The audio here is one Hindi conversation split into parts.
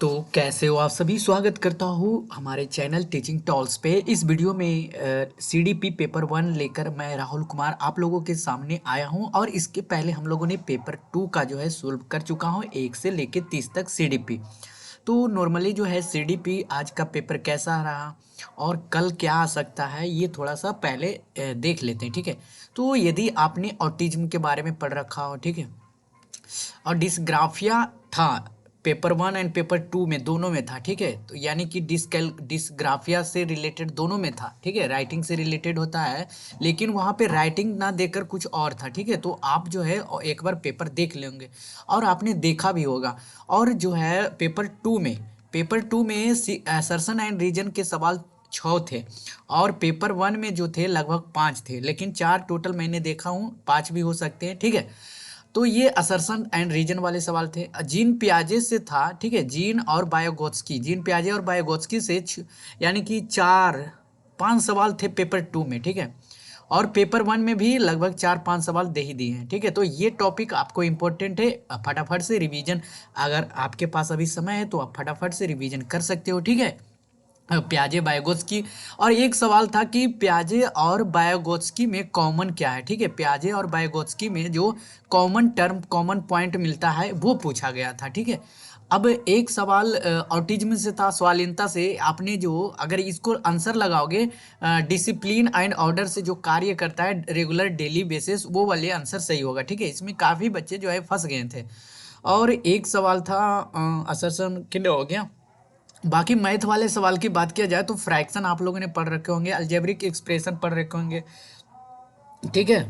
तो कैसे हो आप सभी। स्वागत करता हूँ हमारे चैनल टीचिंग टॉल्स पे। इस वीडियो में सीडीपी पेपर 1 लेकर मैं राहुल कुमार आप लोगों के सामने आया हूँ। और इसके पहले हम लोगों ने पेपर 2 का जो है सोल्व कर चुका हूँ 1 से लेके 30 तक सीडीपी। तो नॉर्मली जो है सीडीपी आज का पेपर कैसा रहा और कल क्या आ सकता है ये थोड़ा सा पहले देख लेते हैं, ठीक है। तो यदि आपने ऑटिज्म के बारे में पढ़ रखा हो, ठीक है, और डिस्ग्राफिया था पेपर 1 एंड पेपर 2 में, दोनों में था, ठीक है। तो यानी कि डिस्ग्राफिया से रिलेटेड दोनों में था, ठीक है। राइटिंग से रिलेटेड होता है लेकिन वहाँ पे राइटिंग ना देकर कुछ और था, ठीक है। तो आप जो है एक बार पेपर देख लेंगे और आपने देखा भी होगा। और जो है पेपर 2 में असर्शन एंड रीजन के सवाल 6 थे और पेपर 1 में जो थे लगभग 5 थे, लेकिन 4 टोटल मैंने देखा हूँ, 5 भी हो सकते हैं, ठीक है। तो ये असर्शन एंड रीजन वाले सवाल थे। जीन पियाजे से था, ठीक है, जीन पियाजे और बायोगोत्स्की से यानी कि 4-5 सवाल थे पेपर 2 में, ठीक है। और पेपर 1 में भी लगभग 4-5 सवाल दे ही दिए हैं, ठीक है। तो ये टॉपिक आपको इम्पोर्टेंट है, फटाफट से रिवीजन, अगर आपके पास अभी समय है तो आप फटाफट से रिवीजन कर सकते हो, ठीक है। प्याजे बायोगोत्स्की। और एक सवाल था कि प्याजे और बायोगोत्स्की में कॉमन क्या है, ठीक है। प्याजे और बायोगोत्स्की में जो कॉमन पॉइंट मिलता है वो पूछा गया था, ठीक है। अब एक सवाल ऑटिज्म से था, स्वालीनता से। आपने जो अगर इसको आंसर लगाओगे डिसिप्लिन एंड ऑर्डर से जो कार्य करता है रेगुलर डेली बेसिस, वो वाले आंसर सही होगा, ठीक है। इसमें काफ़ी बच्चे जो है फंस गए थे। और एक सवाल था असर्शन किन्ने हो गया। बाकी मैथ वाले सवाल की बात किया जाए तो फ्रैक्शन आप लोगों ने पढ़ रखे होंगे, अलजेब्रिक एक्सप्रेशन पढ़ रखे होंगे, ठीक है।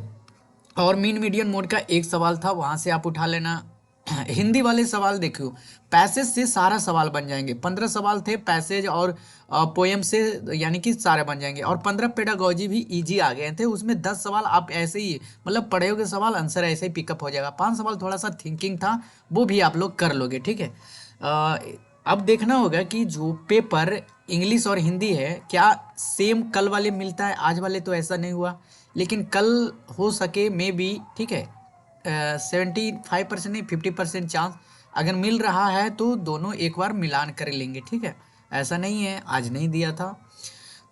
और मीन मीडियन मोड का एक सवाल था, वहां से आप उठा लेना। हिंदी वाले सवाल देखियो, पैसेज से सारा सवाल बन जाएंगे। 15 सवाल थे पैसेज और पोएम से, यानी कि सारे बन जाएंगे। और 15 पेडागोजी भी इजी आ गए थे, उसमें 10 सवाल आप ऐसे ही मतलब पढ़े होगे सवाल, आंसर ऐसे ही पिकअप हो जाएगा। 5 सवाल थोड़ा सा थिंकिंग था, वो भी आप लोग कर लोगे, ठीक है। अ, अब देखना होगा कि जो पेपर इंग्लिश और हिंदी है क्या सेम कल वाले मिलता है, आज वाले तो ऐसा नहीं हुआ, लेकिन कल हो सके मे बी, ठीक है। 75% नहीं 50% चांस अगर मिल रहा है तो दोनों एक बार मिलान कर लेंगे, ठीक है। ऐसा नहीं है आज नहीं दिया था।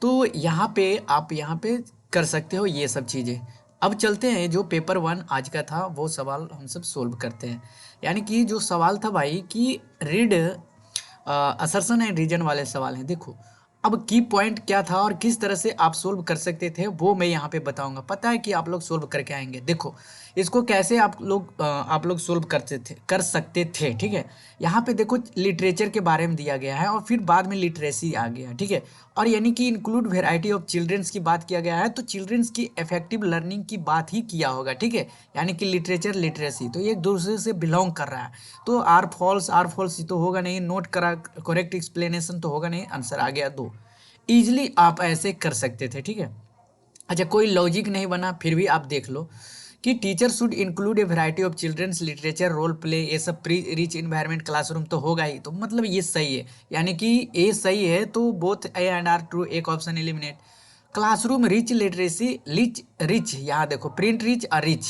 तो यहाँ पे आप यहाँ पे कर सकते हो ये सब चीज़ें। अब चलते हैं जो पेपर 1 आज का था वो सवाल हम सब सोल्व करते हैं। यानी कि जो सवाल था भाई कि रीड असर्शन एंड रीजन वाले सवाल हैं, देखो। अब की पॉइंट क्या था और किस तरह से आप सोल्व कर सकते थे वो मैं यहाँ पे बताऊंगा। पता है कि आप लोग सोल्व करके आएंगे, देखो इसको कैसे आप लोग सोल्व कर सकते थे, ठीक है। यहाँ पे देखो लिटरेचर के बारे में दिया गया है और फिर बाद में लिटरेसी आ गया, ठीक है। और यानी कि इंक्लूड वेराइटी ऑफ चिल्ड्रंस की बात किया गया है, तो चिल्ड्रंस की इफेक्टिव लर्निंग की बात ही किया होगा, ठीक है। यानी कि लिटरेचर लिटरेसी तो ये एक दूसरे से बिलोंग कर रहा है। तो आर फॉल्स तो होगा नहीं, नोट करा करेक्ट एक्सप्लेनेशन तो होगा नहीं, आंसर आ गया 2। इजिली आप ऐसे कर सकते थे, ठीक है। अच्छा कोई लॉजिक नहीं बना फिर भी आप देख लो कि teacher should include a variety of children's literature role play, ये सब प्री रिच इन्वायरमेंट क्लासरूम तो होगा ही, तो मतलब ये सही है। यानी कि ए सही है तो both A and R true, एक option eliminate. Classroom rich literacy, rich rich यहाँ देखो प्रिंट रिच और रिच,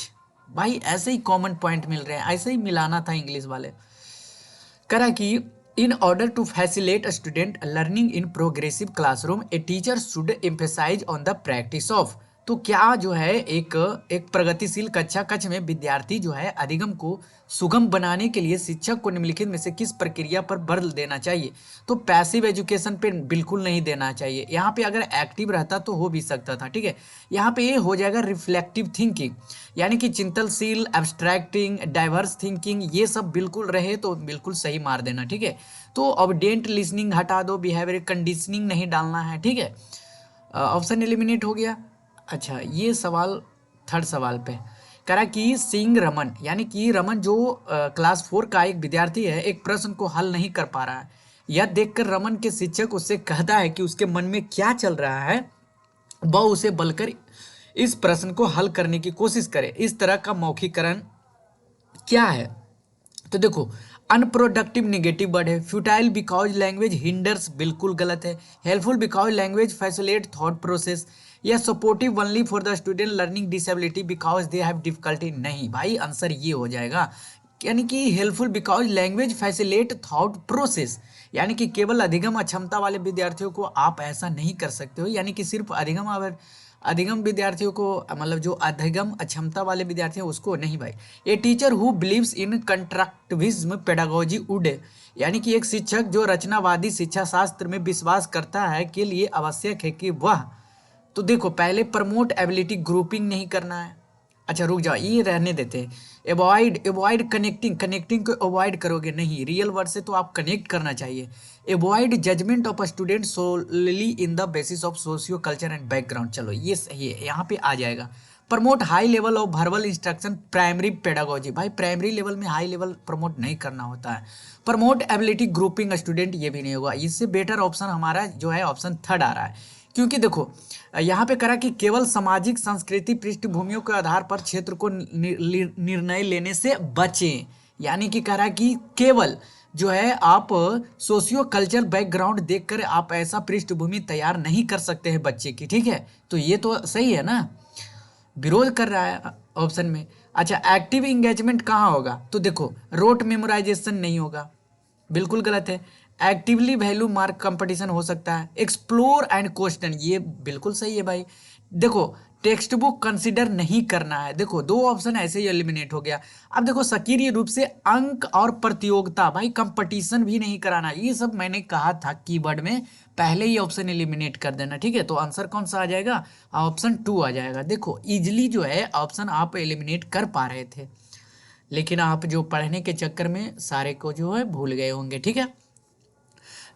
भाई ऐसे ही कॉमन पॉइंट मिल रहे हैं, ऐसे ही मिलाना था इंग्लिश वाले। करा कि in order to facilitate student learning in progressive classroom a teacher should emphasise on the practice of. तो क्या जो है एक एक प्रगतिशील कक्षा कक्ष में विद्यार्थी जो है अधिगम को सुगम बनाने के लिए शिक्षक को निम्नलिखित में से किस प्रक्रिया पर बल देना चाहिए। तो पैसिव एजुकेशन पे बिल्कुल नहीं देना चाहिए, यहाँ पे अगर एक्टिव रहता तो हो भी सकता था, ठीक है। यहाँ पे ये हो जाएगा रिफ्लेक्टिव थिंकिंग, यानी कि चिंतनशील, एब्स्ट्रैक्टिंग, डाइवर्स थिंकिंग, ये सब बिल्कुल रहे तो बिल्कुल सही मार देना, ठीक है। तो ऑब्डिएंट लिसनिंग हटा दो, बिहेवियर कंडीशनिंग नहीं डालना है, ठीक है। ऑप्शन एलिमिनेट हो गया। अच्छा ये सवाल थर्ड सवाल पे करा कि सिंह रमन, यानी कि रमन जो क्लास 4 का एक विद्यार्थी है, एक प्रश्न को हल नहीं कर पा रहा है। यह देखकर रमन के शिक्षक उससे कहता है कि उसके मन में क्या चल रहा है, वह उसे बलकर इस प्रश्न को हल करने की कोशिश करे। इस तरह का मौखिकरण क्या है। तो देखो अनप्रोडक्टिव निगेटिव वर्ड है, फ्यूटाइल बिकॉज लैंग्वेज हिंडर्स बिल्कुल गलत है, helpful because language facilitate thought process, या supportive only for the student learning disability because they have difficulty, नहीं भाई आंसर ये हो जाएगा। यानी कि helpful because language facilitate thought process, यानी कि केवल अधिगम अक्षमता वाले विद्यार्थियों को आप ऐसा नहीं कर सकते हो, यानी कि सिर्फ अधिगम विद्यार्थियों को, मतलब जो अधिगम अक्षमता वाले विद्यार्थी हैं उसको नहीं भाई। A teacher who believes in constructivism pedagogy would, यानी कि एक शिक्षक जो रचनावादी शिक्षा शास्त्र में विश्वास करता है के लिए आवश्यक है कि वह, तो देखो पहले प्रमोट एबिलिटी ग्रुपिंग नहीं करना है। अच्छा रुक जाओ, ये रहने देते हैं। एवॉइड कनेक्टिंग, कनेक्टिंग को अवॉइड करोगे नहीं, रियल वर्ड से तो आप कनेक्ट करना चाहिए। Avoid judgement of student solely in the basis of socio culture and background, चलो ये सही है, यहाँ पे आ जाएगा। Promote high level of verbal instruction primary pedagogy, भाई प्राइमरी लेवल में हाई लेवल प्रमोट नहीं करना होता है। प्रमोट एबिलिटी ग्रुपिंग स्टूडेंट, ये भी नहीं होगा। इससे बेटर ऑप्शन हमारा जो है ऑप्शन थर्ड आ रहा है, क्योंकि देखो यहाँ पे करा कि केवल सामाजिक संस्कृति पृष्ठभूमियों के आधार पर क्षेत्र को निर्णय लेने से बचें, यानी कि करा कि केवल जो है आप सोशियो कल्चरल बैकग्राउंड देखकर आप ऐसा पृष्ठभूमि तैयार नहीं कर सकते हैं बच्चे की, ठीक है। तो ये तो सही है ना, विरोध कर रहा है ऑप्शन में। अच्छा एक्टिव इंगेजमेंट कहाँ होगा, तो देखो रोट मेमोराइजेशन नहीं होगा, बिल्कुल गलत है। एक्टिवली वैल्यू मार्क कंपटीशन हो सकता है। एक्सप्लोर एंड क्वेश्चन, ये बिल्कुल सही है भाई। देखो टेक्स्ट बुक कंसिडर नहीं करना है, देखो दो ऑप्शन ऐसे ही एलिमिनेट हो गया। अब देखो सक्रिय रूप से अंक और प्रतियोगिता, भाई कंपटीशन भी नहीं कराना, ये सब मैंने कहा था कीवर्ड में, पहले ही ऑप्शन एलिमिनेट कर देना, ठीक है। तो आंसर कौन सा आ जाएगा, ऑप्शन 2 आ जाएगा। देखो इजिली जो है ऑप्शन आप एलिमिनेट कर पा रहे थे, लेकिन आप जो पढ़ने के चक्कर में सारे को जो है भूल गए होंगे, ठीक है।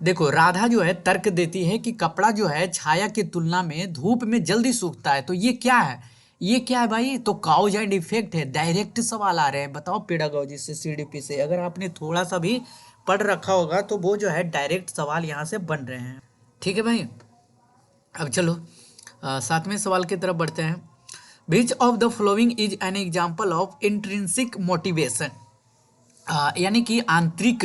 देखो राधा जो है तर्क देती है कि कपड़ा जो है छाया की तुलना में धूप में जल्दी सूखता है, तो ये क्या है, ये क्या है भाई, तो काउज एंड इफेक्ट है। डायरेक्ट सवाल आ रहे हैं, बताओ पेडागोजी से सीडीपी से अगर आपने थोड़ा सा भी पढ़ रखा होगा तो वो जो है डायरेक्ट सवाल यहाँ से बन रहे हैं, ठीक है भाई। अब चलो 7वें सवाल की तरफ बढ़ते हैं। विच of the following is an example of intrinsic motivation, यानी कि आंतरिक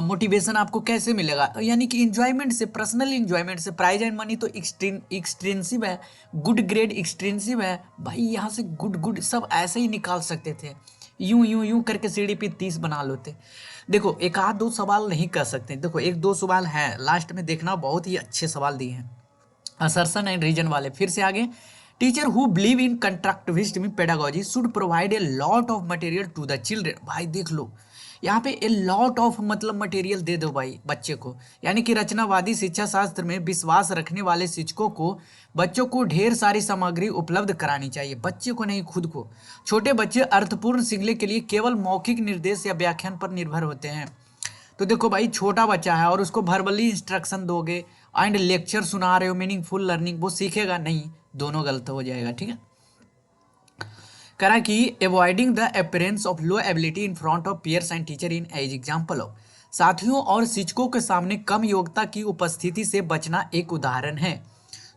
मोटिवेशन आपको कैसे मिलेगा, यानी कि इंजॉयमेंट से, पर्सनल इंजॉयमेंट से। प्राइज एंड मनी तो एक्सट्रिंसिव है, गुड ग्रेड एक्सट्रिंसिव है भाई, यहाँ से गुड गुड सब ऐसे ही निकाल सकते थे, यूं यूं यूं करके सीडीपी 30 बना लेते। देखो एक आध दो सवाल नहीं कर सकते, देखो एक दो सवाल है लास्ट में देखना, बहुत ही अच्छे सवाल दिए हैं असर्शन एंड रीजन वाले। फिर से आगे, teacher who believe in constructivism pedagogy should provide a lot of material to the children, भाई देख लो यहाँ पे ए लॉट ऑफ मतलब मटेरियल दे दो भाई बच्चे को, यानी कि रचनावादी शिक्षा शास्त्र में विश्वास रखने वाले शिक्षकों को बच्चों को ढेर सारी सामग्री उपलब्ध करानी चाहिए, बच्चे को नहीं खुद को। छोटे बच्चे अर्थपूर्ण सीखने के लिए केवल मौखिक निर्देश या व्याख्यान पर निर्भर होते हैं, तो देखो भाई छोटा बच्चा है और उसको वर्बली इंस्ट्रक्शन दोगे एंड लेक्चर सुना रहे हो मीनिंगफुल लर्निंग, वो सीखेगा नहीं, दोनों गलत हो जाएगा, ठीक है। करा कि avoiding the appearance of low ability in front of peers and teacher in as example of, साथियों और शिक्षकों के सामने कम योग्यता की उपस्थिति से बचना एक उदाहरण है।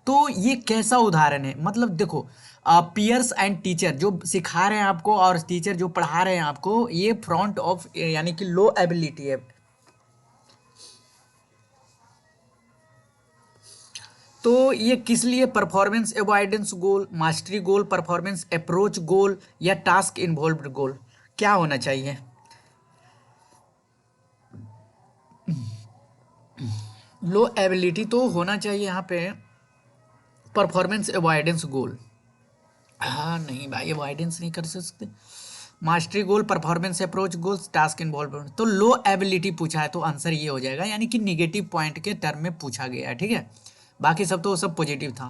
तो ये कैसा उदाहरण है, मतलब देखो पीयर्स एंड टीचर जो सिखा रहे हैं आपको और टीचर जो पढ़ा रहे हैं आपको, ये फ्रंट ऑफ यानी कि लो एबिलिटी है, तो ये किस लिए, परफॉर्मेंस अवॉइडेंस गोल, मास्टरी गोल, परफॉर्मेंस अप्रोच गोल या टास्क इन्वॉल्व्ड गोल, क्या होना चाहिए। लो एबिलिटी तो होना चाहिए यहाँ पे परफॉर्मेंस अवॉइडेंस गोल, हाँ नहीं भाई अवॉइडेंस नहीं कर सकते, mastery goal, performance approach goals, task involvement, तो लो एबिलिटी पूछा है तो आंसर ये हो जाएगा, यानी कि निगेटिव पॉइंट के टर्म में पूछा गया है, ठीक है। बाकी सब तो सब पॉजिटिव था।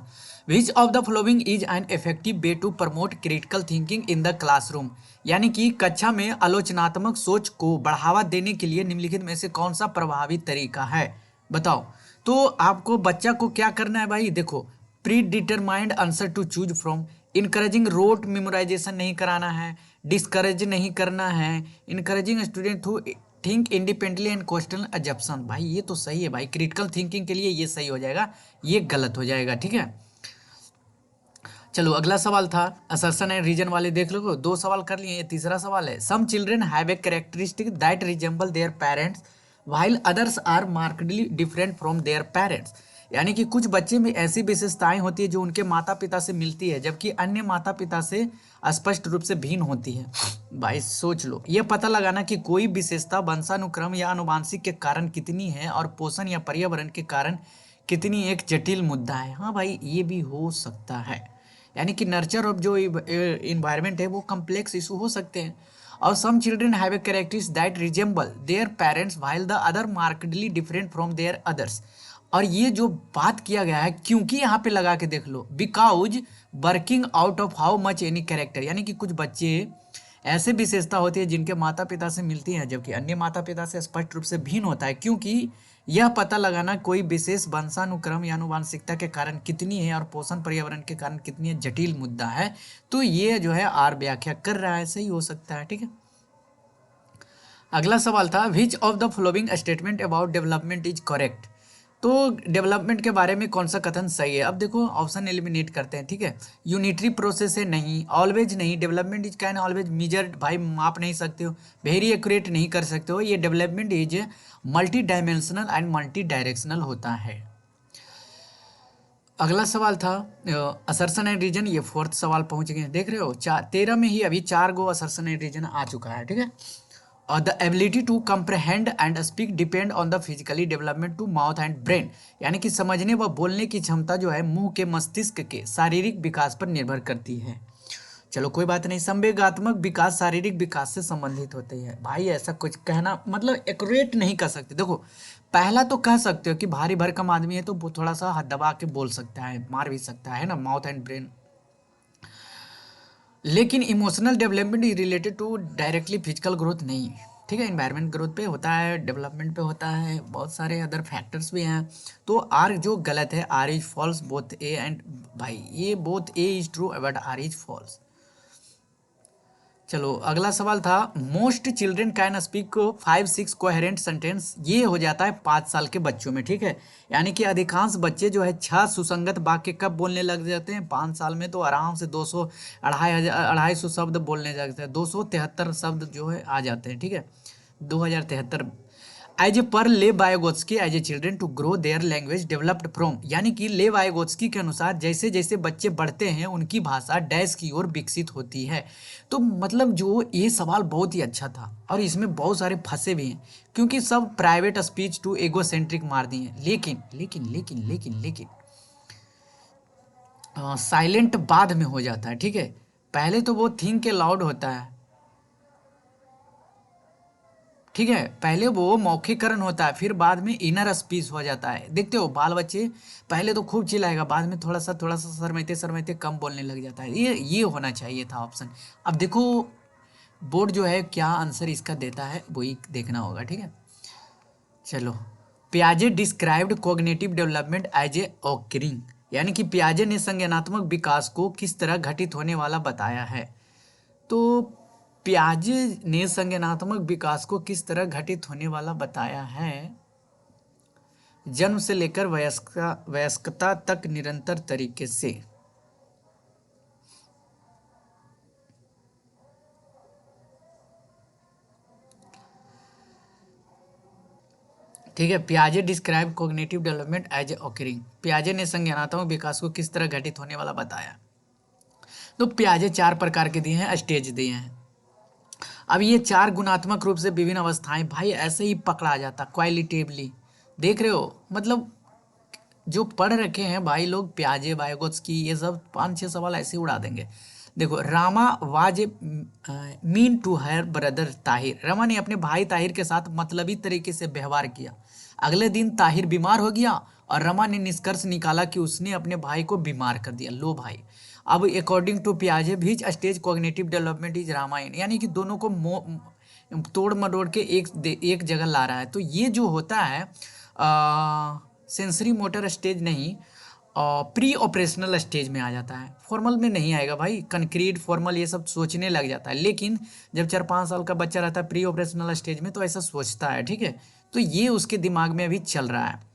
Which of the following is an effective way to promote critical thinking in the classroom, यानी कि कक्षा में आलोचनात्मक सोच को बढ़ावा देने के लिए निम्नलिखित में से कौन सा प्रभावी तरीका है, बताओ। तो आपको बच्चा को क्या करना है भाई, देखो pre determined answer to choose from, encouraging rote memorisation नहीं कराना है, डिस्करेज नहीं करना है, encouraging student to think independently and question assumption, भाई ये तो सही है भाई, क्रिटिकल थिंकिंग के लिए ये सही हो जाएगा, ये गलत हो जाएगा, ठीक है। चलो अगला सवाल था असर्शन एंड रीजन वाले, देख लो 2 सवाल कर लिए, ये तीसरा सवाल है। Some children have a characteristic that resemble their parents while others are markedly different from their parents, यानी कि कुछ बच्चे में ऐसी विशेषताएं होती है जो उनके माता पिता से मिलती है, जबकि अन्य माता पिता से स्पष्ट रूप से भिन्न होती है। भाई सोच लो, यह पता लगाना कि कोई विशेषता वंशानुक्रम या आनुवांशिक के कारण कितनी है और पोषण या पर्यावरण के कारण कितनी, एक जटिल मुद्दा है। हाँ भाई, ये भी हो सकता है। यानी कि नर्चर ऑफ जो इन्वायरमेंट है वो कम्प्लेक्स इशू हो सकते हैं। और some children have a characteristics that resemble their parents while the other markedly different from their others. और ये जो बात किया गया है, क्योंकि यहाँ पे लगा के देख लो, because working out of how much any character, यानी कि कुछ बच्चे ऐसे विशेषता होती है जिनके माता पिता से मिलती हैं जबकि अन्य माता पिता से स्पष्ट रूप से भिन्न होता है, क्योंकि यह पता लगाना कोई विशेष वंशानुक्रम या आनुवांशिकता के कारण कितनी है और पोषण पर्यावरण के कारण कितनी है, जटिल मुद्दा है। तो ये जो है आर व्याख्या कर रहा है, सही हो सकता है। ठीक है, अगला सवाल था which of the following statement about development is correct. तो डेवलपमेंट के बारे में कौन सा कथन सही है। अब देखो ऑप्शन एलिमिनेट करते हैं। ठीक है, यूनिटरी प्रोसेस है, नहीं। ऑलवेज नहीं। Development is can always measured, भाई माप नहीं सकते हो। वेरी एक्यूरेट नहीं कर सकते हो। ये development is multi dimensional and multi directional होता है। अगला सवाल था असर्शन एंड रीजन, ये फोर्थ सवाल पहुंच गए, देख रहे हो 13 में ही अभी 4 गो असर्शन एंड रीजन आ चुका है। ठीक है, और the ability to comprehend and speak depend on the physically development to mouth and brain, यानी कि समझने व बोलने की क्षमता जो है मुंह के मस्तिष्क के शारीरिक विकास पर निर्भर करती है। चलो कोई बात नहीं, संवेगात्मक विकास शारीरिक विकास से संबंधित होते हैं। भाई ऐसा कुछ कहना मतलब एक्यूरेट नहीं कर सकते। देखो पहला तो कह सकते हो कि भारी भरकम आदमी है तो वो थोड़ा सा हाथ दबा के बोल सकता है, मार भी सकता है ना, माउथ एंड ब्रेन। लेकिन emotional development is related to directly physical growth नहीं। ठीक है, इन्वायरमेंट ग्रोथ पे होता है, डेवलपमेंट पे होता है, बहुत सारे अदर फैक्टर्स भी हैं। तो आर जो गलत है, R is false both A and, भाई ये both A is true but R is false. चलो अगला सवाल था most children can speak 5-6 coherent sentence, ये हो जाता है 5 साल के बच्चों में। ठीक है, यानी कि अधिकांश बच्चे जो है 6 सुसंगत वाक्य कब बोलने लग जाते हैं, 5 साल में। तो आराम से 200 250 शब्द बोलने लग जाते हैं, 273 शब्द जो है आ जाते हैं। ठीक है, 2073 as a per Lev Vygotsky as a children to grow their language developed from, यानी कि ले वाइगोत्स्की के अनुसार जैसे जैसे बच्चे बढ़ते हैं उनकी भाषा डैश की ओर विकसित होती है। तो मतलब जो ये सवाल बहुत ही अच्छा था और इसमें बहुत सारे फंसे भी हैं, क्योंकि सब प्राइवेट स्पीच टू एगोसेंट्रिक मार दिए हैं। लेकिन लेकिन लेकिन लेकिन लेकिन साइलेंट बाद में हो जाता है। ठीक है, पहले तो वो थिंक के लाउड होता है। ठीक है, पहले वो मौखिकरण होता है, फिर बाद में इनर स्पीच हो जाता है। देखते हो बाल बच्चे पहले तो खूब चिल्लाएगा, बाद में थोड़ा सा शरमाते शरमाते कम बोलने लग जाता है। ये होना चाहिए था ऑप्शन। अब देखो बोर्ड जो है क्या आंसर इसका देता है वही देखना होगा। ठीक है, चलो पियाजे described cognitive development as a occurring, यानी कि पियाजे ने संज्ञानात्मक विकास को किस तरह घटित होने वाला बताया है। तो पियाजे ने संज्ञानात्मक विकास को किस तरह घटित होने वाला बताया है, जन्म से लेकर वयस्कता तक निरंतर तरीके से। ठीक है, पियाजे describe cognitive development as a occurring, पियाजे ने संज्ञानात्मक विकास को किस तरह घटित होने वाला बताया। तो पियाजे 4 प्रकार के दिए हैं, स्टेज दिए हैं। अब ये 4 गुणात्मक रूप से विभिन्न अवस्थाएं, भाई ऐसे ही पकड़ा जाता क्वालिटेटिवली, देख रहे हो। मतलब जो पढ़ रखे हैं भाई लोग पियाजे वाइगोत्स्की ये सब 5-6 सवाल ऐसे उड़ा देंगे। देखो Rama was mean to her brother Tahir, Rama ने अपने भाई ताहिर के साथ मतलबी तरीके से व्यवहार किया। अगले दिन ताहिर बीमार हो गया और रमा ने निष्कर्ष निकाला कि उसने अपने भाई को बीमार कर दिया। लो भाई, अब अकॉर्डिंग टू पियाजे each stage cognitive development is Ramayana, यानी कि दोनों को तोड़ मरोड़ के एक जगह ला रहा है। तो ये जो होता है सेंसरी मोटर स्टेज नहीं, प्री ऑपरेशनल स्टेज में आ जाता है, फॉर्मल में नहीं आएगा भाई। कंक्रीट फॉर्मल ये सब सोचने लग जाता है, लेकिन जब 4-5 साल का बच्चा रहता है प्री ऑपरेशनल स्टेज में तो ऐसा सोचता है। ठीक है, तो ये उसके दिमाग में अभी चल रहा है।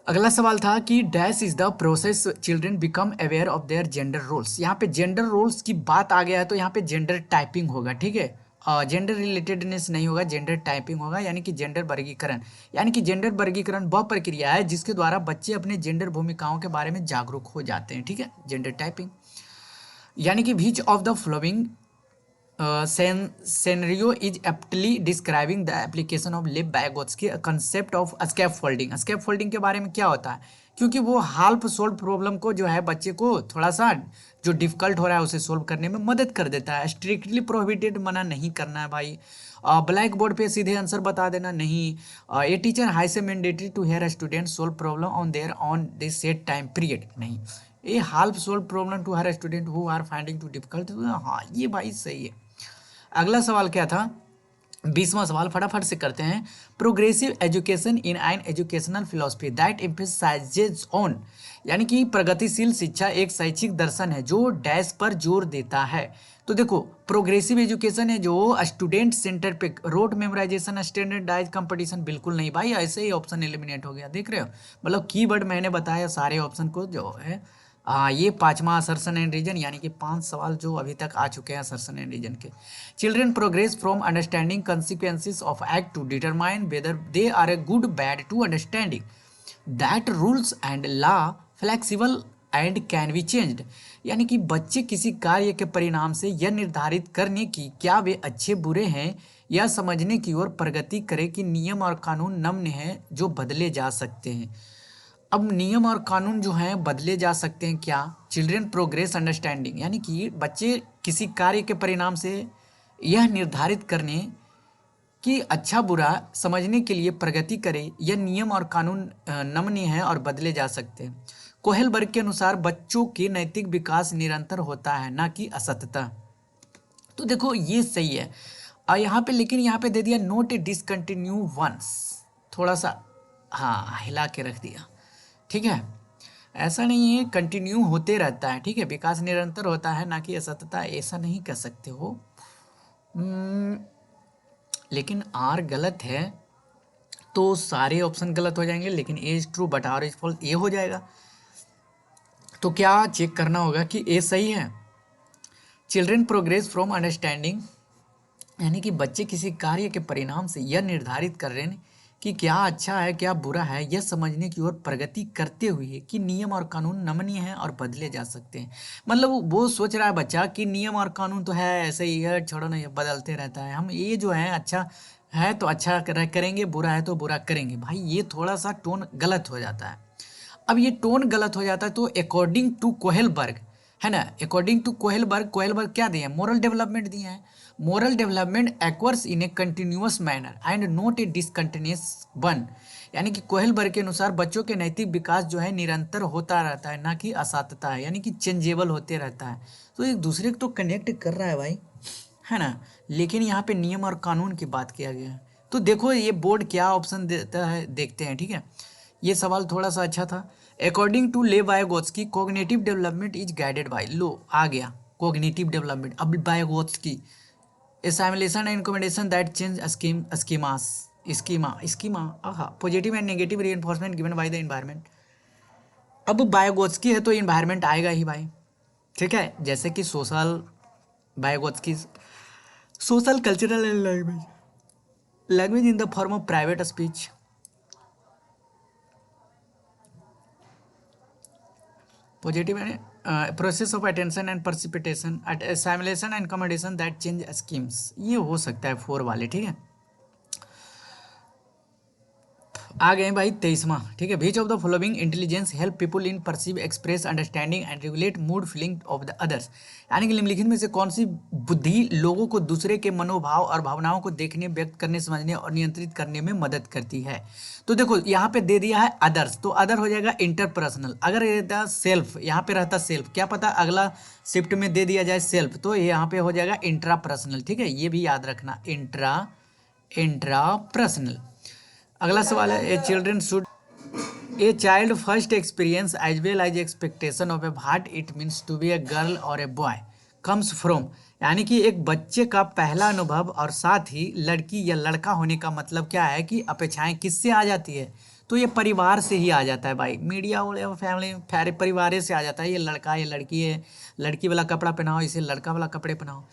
अगला सवाल था कि dash is the process children become aware of their gender roles, यहाँ पे जेंडर रोल्स की बात आ गया है तो यहाँ पे जेंडर टाइपिंग होगा। ठीक है, जेंडर रिलेटेडनेस नहीं होगा, जेंडर टाइपिंग होगा, यानी कि जेंडर वर्गीकरण। यानी कि जेंडर वर्गीकरण वह प्रक्रिया है जिसके द्वारा बच्चे अपने जेंडर भूमिकाओं के बारे में जागरूक हो जाते हैं, ठीक है। जेंडर टाइपिंग यानी कि which of the flowing scenario is aptly describing the application of Lev Vygotsky concept of scaffolding। Scaffolding के बारे में क्या होता है, क्योंकि वो हाल्फ सोल्व प्रॉब्लम को जो है बच्चे को थोड़ा सा जो डिफिकल्ट हो रहा है उसे सोल्व करने में मदद कर देता है। स्ट्रिक्टली प्रोहिबिटेड, मना नहीं करना है भाई। ब्लैक बोर्ड पे सीधे आंसर बता देना नहीं। ए टीचर हाई से mandatory to here student solve problem on their on this set time period, नहीं। A half solve problem to her student who are finding too difficult, हाँ ये भाई सही है। अगला सवाल क्या था, 20वां सवाल फटाफट से करते हैं। Progressive education in an educational philosophy that emphasises on, यानी कि प्रगतिशील शिक्षा एक शैक्षिक दर्शन है जो डैश पर जोर देता है। तो देखो प्रोग्रेसिव एजुकेशन है जो स्टूडेंट सेंटर पे, रोड मेमोराइजेशन, स्टैंडर्डाइज कंपटीशन, बिल्कुल नहीं भाई, ऐसे ही ऑप्शन एलिमिनेट हो गया, देख रहे हो। मतलब कीवर्ड मैंने बताया सारे ऑप्शन को जो है। ये 5वां असर्शन एंड रीजन, यानी कि 5 सवाल जो अभी तक आ चुके हैं असर्शन एंड रीजन के। Children progress from understanding consequences of act to determine whether they are a good bad to understanding that rules and law flexible and can be changed, यानी कि बच्चे किसी कार्य के परिणाम से यह निर्धारित करने की क्या वे अच्छे बुरे हैं या समझने की ओर प्रगति करें कि नियम और कानून नम्य हैं जो बदले जा सकते हैं। अब नियम और कानून जो हैं बदले जा सकते हैं क्या, चिल्ड्रन प्रोग्रेस अंडरस्टैंडिंग, यानी कि बच्चे किसी कार्य के परिणाम से यह निर्धारित करने कि अच्छा बुरा समझने के लिए प्रगति करें, यह नियम और कानून नमनीय हैं और बदले जा सकते हैं। कोहेलबर्ग के अनुसार बच्चों के नैतिक विकास निरंतर होता है ना कि असततः। तो देखो ये सही है। और यहाँ पे लेकिन यहाँ पे दे दिया नोट डिसकंटिन्यू वंस, थोड़ा सा हाँ हिला के रख दिया, ठीक है। ऐसा नहीं है, कंटिन्यू होते रहता है, ठीक है, विकास निरंतर होता है ना कि असततः, ऐसा नहीं कह सकते हो। लेकिन आर गलत है तो सारे ऑप्शन गलत हो जाएंगे, लेकिन A is true but R is false, A हो जाएगा। तो क्या चेक करना होगा कि ए सही है। चिल्ड्रन प्रोग्रेस फ्रॉम अंडरस्टैंडिंग, यानी कि बच्चे किसी कार्य के परिणाम से यह निर्धारित कर रहे हैं कि क्या अच्छा है क्या बुरा है, यह समझने की ओर प्रगति करते हुए कि नियम और कानून नमनीय हैं और बदले जा सकते हैं। मतलब वो सोच रहा है बच्चा कि नियम और कानून तो है ऐसे ही है, छोड़ो ना, ये बदलते रहता है, हम ये जो है अच्छा है तो अच्छा करेंगे, बुरा है तो बुरा करेंगे। भाई ये थोड़ा सा टोन गलत हो जाता है। अब ये टोन गलत हो जाता है तो अकॉर्डिंग टू कोहेलबर्ग, है ना, अकॉर्डिंग टू कोहेलबर्ग, कोहेलबर्ग क्या दिए हैं, मोरल डेवलपमेंट दिए हैं। Moral development occurs in a continuous manner and not a discontinuous one, यानी कि कोहेलबर्ग के अनुसार बच्चों के नैतिक विकास जो है निरंतर होता रहता है ना कि असातता है, यानी कि चेंजेबल होते रहता है। तो एक दूसरे को तो कनेक्ट कर रहा है भाई, है ना। लेकिन यहाँ पे नियम और कानून की बात किया गया है। तो देखो ये बोर्ड क्या ऑप्शन देता है, देखते हैं, ठीक है। ये सवाल थोड़ा सा अच्छा था। According to Lev Vygotsky cognitive development is guided by, लो आ गया कोग्निटिव डेवलपमेंट। अब Vygotsky assimilation and accommodation that change schema positive and negative reinforcement given by the environment। अब वायगोत्स्की है तो इन्वायरमेंट आएगा ही भाई, ठीक है। जैसे कि social Vygotsky, social cultural and language in the form of private speech, positive and process of attention and precipitation, assimilation and accommodation that change schemes, ये हो सकता है 4 वाले, ठीक है। आ गए भाई 23वां, ठीक है। विच of the following intelligence help people in perceive express understanding and regulate mood feeling of the others, यानी कि निम्नलिखित में से कौन सी बुद्धि लोगों को दूसरे के मनोभाव और भावनाओं को देखने, व्यक्त करने, समझने और नियंत्रित करने में मदद करती है। तो देखो यहाँ पे दे दिया है अदर्स, तो अदर हो जाएगा इंटरपर्सनल। अगर रहता सेल्फ, यहाँ पे रहता सेल्फ, क्या पता अगला शिफ्ट में दे दिया जाए सेल्फ, तो यहाँ पे हो जाएगा इंट्रापर्सनल, ठीक है। ये भी याद रखना, इंट्रापर्सनल। अगला सवाल है, a children should a child first experience as well as expectation of a what it means to be a girl और ए बॉय कम्स फ्रॉम, यानी कि एक बच्चे का पहला अनुभव और साथ ही लड़की या लड़का होने का मतलब क्या है कि अपेक्षाएं किससे आ जाती है, तो ये परिवार से ही आ जाता है भाई, मीडिया और फैमिली परिवार से आ जाता है। ये लड़का ये लड़की है, लड़की वाला कपड़ा पहनाओ, इसे लड़का वाला कपड़े पहनाओ।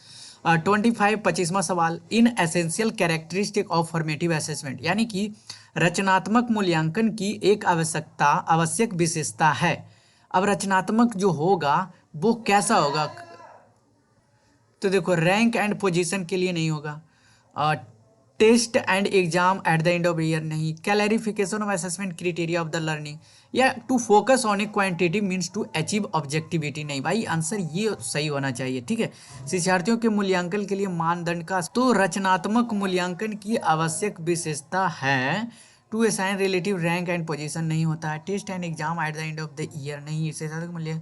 25 25वां सवाल, in essential characteristic of formative assessment, यानी कि रचनात्मक मूल्यांकन की एक आवश्यक विशेषता है। अब रचनात्मक जो होगा वो कैसा होगा, तो देखो रैंक एंड पोजीशन के लिए नहीं होगा, test and exam at the end of year नहीं, clarification of assessment criteria of the learning, या to focus on a quantity means to achieve objectivity नहीं। भाई आंसर ये सही होना चाहिए, ठीक है। शिक्षार्थियों के मूल्यांकन के लिए मानदंड का, तो रचनात्मक मूल्यांकन की आवश्यक विशेषता है to assign relative rank and position नहीं होता है, test and exam at the end of the year नहीं, शिक्षार्थियों मूल्य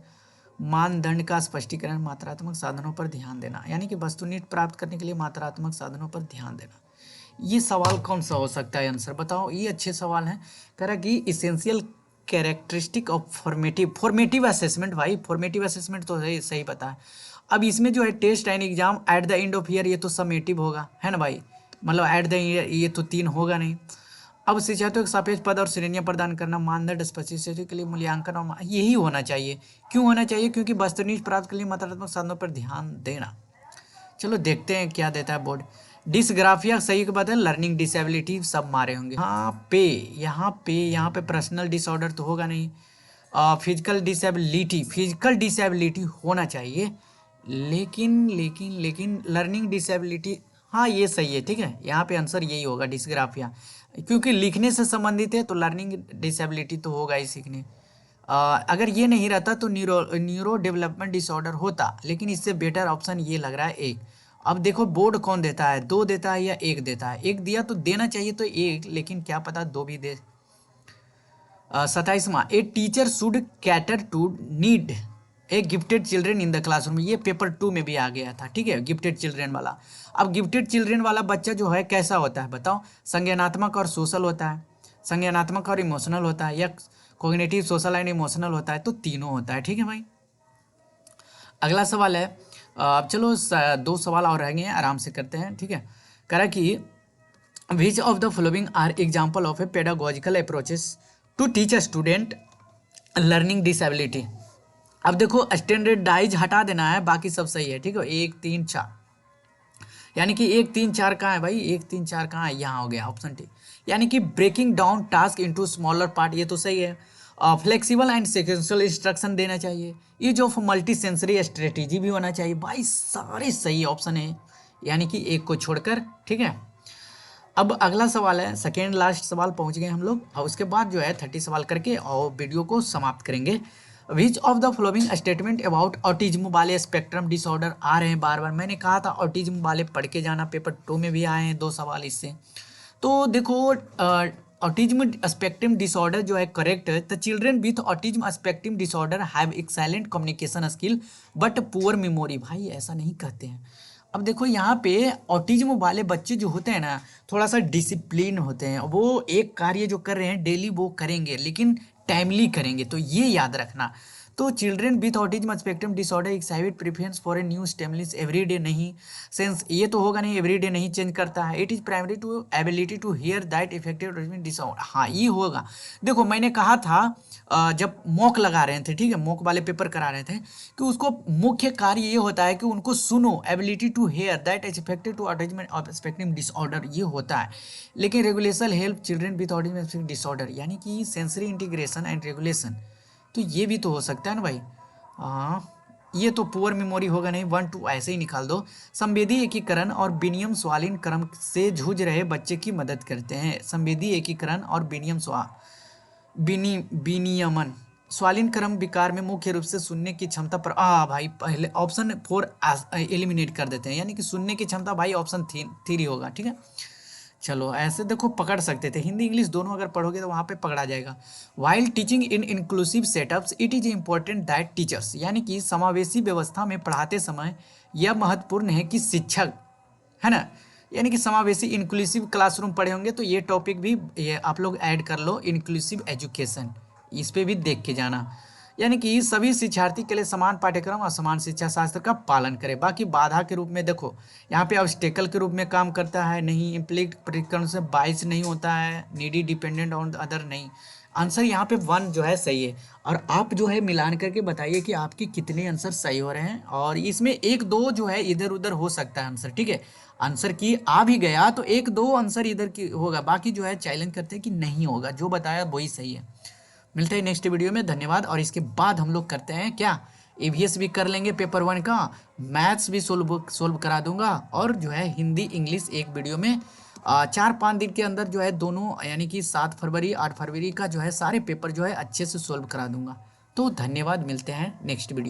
मानदंड का स्पष्टीकरण, मात्रात्मक साधनों पर ध्यान देना, यानी कि वस्तुनिष्ठ प्राप्त करने के लिए मात्रात्मक साधनों पर ध्यान देना। ये सवाल कौन सा हो सकता है आंसर बताओ, ये अच्छे सवाल हैं। कह रहा कि essential characteristic of formative assessment, भाई फॉर्मेटिव असेसमेंट तो सही सही पता है। अब इसमें जो है test and exam at the end of year, ये तो समेटिव होगा, है ना भाई, मतलब एट द ईयर ये तो 3 होगा नहीं। अब शिक्षार्थियों को सापेक्ष पद और श्रेणियां प्रदान करना, मानदंड स्पष्टीकरण के लिए मूल्यांकन और यही होना चाहिए। क्यों होना चाहिए, क्योंकि वस्तुनिष्ठ प्राप्त के लिए मात्रात्मक साधनों पर ध्यान देना। चलो देखते हैं क्या देता है बोर्ड। डिसग्राफिया सही के बाद है, लर्निंग डिसेबिलिटी सब मारे होंगे। यहाँ पे पर्सनल डिसऑर्डर तो होगा नहीं, फिजिकल डिसेबिलिटी होना चाहिए, लेकिन लर्निंग डिसेबिलिटी, हाँ ये सही है, ठीक है। यहाँ पे आंसर यही होगा डिसग्राफिया, क्योंकि लिखने से संबंधित है तो लर्निंग डिसेबिलिटी तो होगा ही सीखने। अगर ये नहीं रहता तो न्यूरो डेवलपमेंट डिसऑर्डर होता, लेकिन इससे बेटर ऑप्शन ये लग रहा है एक। अब देखो बोर्ड कौन देता है, 2 देता है या 1 देता है, 1 दिया तो देना चाहिए तो 1, लेकिन क्या पता 2 भी दे। 27वां, a teacher should cater to need a gifted children in the classroom, ये पेपर 2 में भी आ गया था, ठीक है, गिफ्टेड चिल्ड्रेन वाला। अब गिफ्टेड चिल्ड्रेन वाला बच्चा जो है कैसा होता है बताओ, संज्ञानात्मक और सोशल होता है, संज्ञानात्मक और इमोशनल होता है, या कॉग्निटिव सोशल एंड इमोशनल होता है, तो तीनों होता है, ठीक है भाई। अगला सवाल है, अब चलो 2 सवाल और रहेंगे, आराम से करते हैं, ठीक है। कह रहा कि which of the following are example of a pedagogical approaches to teach a student learning disability. अब देखो स्टैंडर्डाइज हटा देना है, बाकी सब सही है, ठीक है। 1 3 4, यानी कि 1 3 4 कहाँ है भाई, 1 3 4 कहाँ है, यहाँ हो गया ऑप्शन टी, यानी कि breaking down task into smaller part, ये तो सही है। फ्लेक्सिबल एंड सिक्वेंशियल इंस्ट्रक्शन देना चाहिए, use of multi sensory strategy भी होना चाहिए, भाई सारे सही ऑप्शन है, यानी कि एक को छोड़कर, ठीक है। अब अगला सवाल है, सेकेंड लास्ट सवाल पहुंच गए हम लोग, और उसके बाद जो है 30 सवाल करके और वीडियो को समाप्त करेंगे। विच of the following statement about autism वाले स्पेक्ट्रम डिसऑर्डर आ रहे हैं बार बार, मैंने कहा था ऑटिज्म वाले पढ़ के जाना, पेपर 2 में भी आए हैं 2 सवाल इससे। तो देखो ऑटिज्म स्पेक्ट्रम डिसऑर्डर जो है करेक्ट है, the children with autism spectrum disorder have excellent communication skill but poor memory, भाई ऐसा नहीं कहते हैं। अब देखो यहाँ पे ऑटिज्म वाले बच्चे जो होते हैं ना, थोड़ा सा डिसिप्लिन होते हैं, वो एक कार्य जो कर रहे हैं डेली वो करेंगे, लेकिन टाइमली करेंगे, तो ये याद रखना। तो children with autism spectrum disorder excited preference for a new stimulus every day नहीं, सेंस ये तो होगा नहीं, एवरी डे नहीं चेंज करता है। It is primary to ability to hear that effective disorder, हाँ ये होगा। देखो मैंने कहा था जब मॉक लगा रहे थे, ठीक है, मॉक वाले पेपर करा रहे थे, कि उसको मुख्य कार्य ये होता है कि उनको सुनो, ability to hear that is effective to autism spectrum disorder, ये होता है। लेकिन regulation help children with autism spectrum disorder, यानी कि सेंसरी इंटीग्रेशन एंड रेगुलेशन, तो ये भी तो हो सकता है ना भाई। हाँ ये तो पुअर मेमोरी होगा नहीं, 1 2 ऐसे ही निकाल दो। संवेदी एकीकरण और विनियम स्वालीन क्रम से जूझ रहे बच्चे की मदद करते हैं, संवेदी एकीकरण और विनियमन स्वालीन क्रम विकार में मुख्य रूप से सुनने की क्षमता पर, भाई पहले ऑप्शन 4 एलिमिनेट कर देते हैं, यानी कि सुनने की क्षमता भाई ऑप्शन 3 होगा, ठीक है। चलो ऐसे देखो पकड़ सकते थे, हिंदी इंग्लिश दोनों अगर पढ़ोगे तो वहाँ पे पकड़ा जाएगा। While teaching in inclusive setups it is important that teachers, यानी कि समावेशी व्यवस्था में पढ़ाते समय यह महत्वपूर्ण है कि शिक्षक, है ना, यानी कि समावेशी इंक्लूसिव क्लासरूम पढ़े होंगे तो ये टॉपिक भी ये आप लोग ऐड कर लो, इंक्लूसिव एजुकेशन, इस पर भी देख के जाना, यानी कि सभी शिक्षार्थी के लिए समान पाठ्यक्रम और समान शिक्षा शास्त्र का पालन करें। बाकी बाधा के रूप में देखो यहाँ पे ऑब्स्टेकल के रूप में काम करता है नहीं, इम्प्लीट प्रतिकरण से बाइस नहीं होता है, नीडी डिपेंडेंट ऑन अदर नहीं, आंसर यहाँ पे 1 जो है सही है। और आप जो है मिलान करके बताइए कि आपके कितने आंसर सही हो रहे हैं, और इसमें एक दो जो है इधर उधर हो सकता है आंसर, ठीक है। आंसर की आ भी गया तो एक दो आंसर इधर की होगा, बाकी जो है चैलेंज करते हैं कि नहीं होगा, जो बताया वही सही है। मिलते हैं नेक्स्ट वीडियो में, धन्यवाद। और इसके बाद हम लोग करते हैं क्या, ईवीएस भी कर लेंगे पेपर 1 का, मैथ्स भी सोल्व करा दूंगा, और जो है हिंदी इंग्लिश एक वीडियो में 4-5 दिन के अंदर जो है दोनों, यानी कि 7 फरवरी 8 फरवरी का जो है सारे पेपर जो है अच्छे से सोल्व करा दूंगा। तो धन्यवाद, मिलते हैं नेक्स्ट वीडियो।